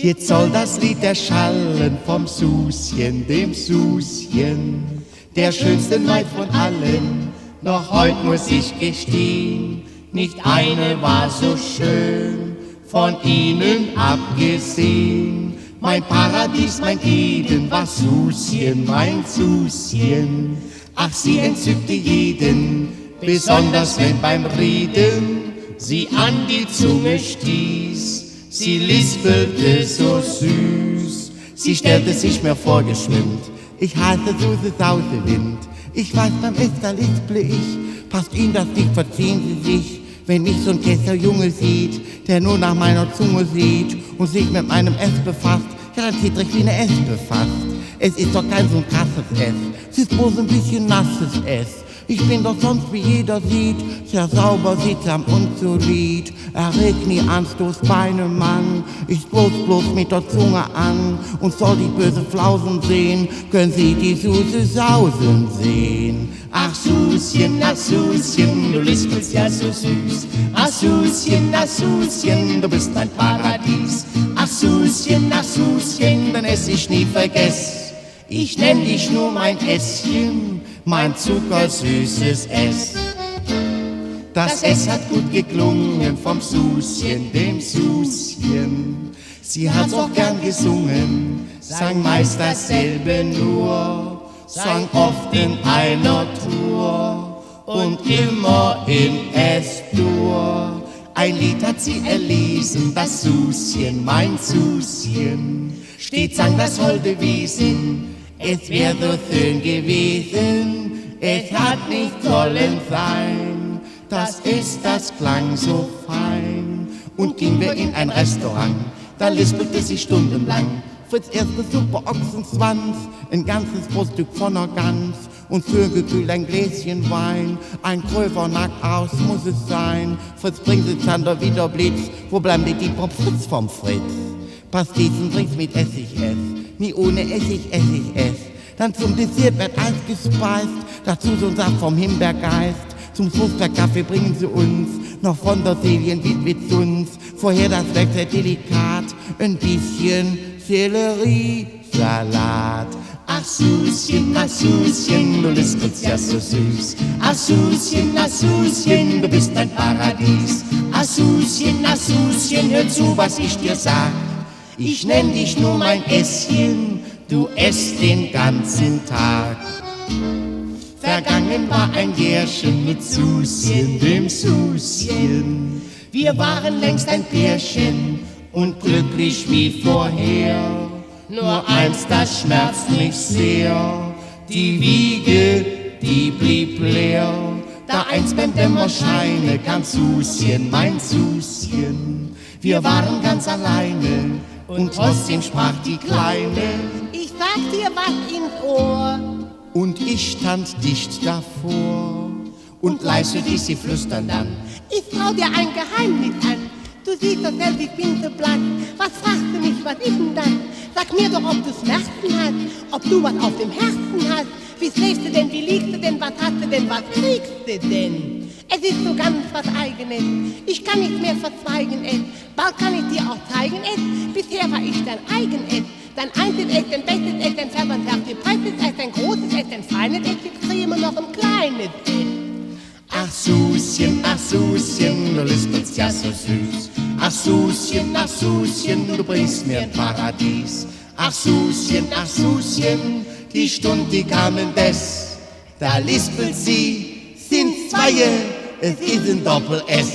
Jetzt soll das Lied erschallen vom Suschen, dem Suschen, der schönsten Maid von allen. Noch heut muss ich gestehen, nicht eine war so schön, von ihnen abgesehen. Mein Paradies, mein Eden war Suschen, mein Suschen. Ach, sie entzückte jeden, besonders wenn beim Reden sie an die Zunge stieß. Sie lispelte so süß, sie stellte sich mir vorgeschwimmt. Ich heiße Suse Sausewind, ich weiß, beim Esther lisple ich. Passt Ihnen das nicht, verziehen Sie sich, wenn mich so ein Kesserjunge sieht, der nur nach meiner Zunge sieht und sich mit meinem S befasst. Ja, dann zittrig wie eine Espe fast. Es ist doch kein so ein krasses S, es ist bloß ein bisschen nasses S. Ich bin doch sonst, wie jeder sieht, sehr sauber, sittsam und solid. Er regt nie Anstoß bei einem Mann, ich bloß mit der Zunge an. Und soll die böse Flausen sehen, können Sie die Suse Sausen sehen. Ach Suschen, du lispelst ja so süß. Ach Suschen, du bist mein Paradies. Ach Suschen, dann ess ich nie vergess. Ich nenn dich nur mein Ässchen, mein zuckersüßes S. Das S hat gut geklungen vom Suschen, dem Suschen. Sie hat's auch gern gesungen, sang meist dasselbe nur, sang oft in einer Tour und immer in S-Dur. Ein Lied hat sie erlesen, das Suschen, mein Suschen. Stets sang das holde Wesen, es wär so schön gewesen, es hat nicht sollen sein. Das ist, das klang so fein. Und gingen wir in ein Restaurant, da lispelte sie stundenlang. Fritz erste Suppe Ochsenzwanz, ein ganzes Bruststück von einer Gans und Vögelkühl ein Gläschen Wein. Ein Kröver nackt aus muss es sein. Fritz bringt sie Zander wieder Blitz, wo bleiben die Pommes Fritz vom Fritz? Pastis Drinks mit Essig ess, nie ohne Essig ess. Dann zum Dessert wird Eis gespeist, dazu so ein Saft vom Himbeergeist. Zum Soßbergkaffee bringen sie uns noch von der Selienwied mit uns. Vorher das Werk sehr delikat, ein bisschen Selleriesalat. Ach Suschen, du lispelst ja so süß. Ach Suschen, du bist ein Paradies. Ach Suschen, hör zu, was ich dir sag. Ich nenn dich nur mein Ässchen, du esst den ganzen Tag. Vergangen war ein Jährchen mit Suschen, dem Suschen. Wir waren längst ein Pärchen und glücklich wie vorher. Nur eins, das schmerzt mich sehr, die Wiege, die blieb leer. Da einst beim Dämmerscheine kam Suschen, mein Suschen. Wir waren ganz alleine und trotzdem sprach die Kleine: Ich sag dir was ins Ohr. Und ich stand dicht davor und leise ließ sie flüstern dann: Ich trau dir ein Geheimnis an. Du siehst doch selbst, ich bin so blank. Was fragst du mich, was ist denn das? Sag mir doch, ob du Schmerzen hast, ob du was auf dem Herzen hast. Wie schläfst du denn, wie liegst du denn, was hast du denn, was kriegst du denn? Es ist so ganz was Eigenes, ich kann nicht mehr verzweigen es. Bald kann ich dir auch zeigen es, bisher war ich dein eigen es. Dein einziges es, dein bestes es, dein fertig es, dein großes es, dein feines es, jetzt kriege ich immer noch ein kleines es. Ach Suschen, du lispelst ja so süß. Ach Suschen, du bringst mir ein Paradies. Ach Suschen, die Stund, die kamen des, da lispelt sie, sind Zweie, es ist ein Doppel-S.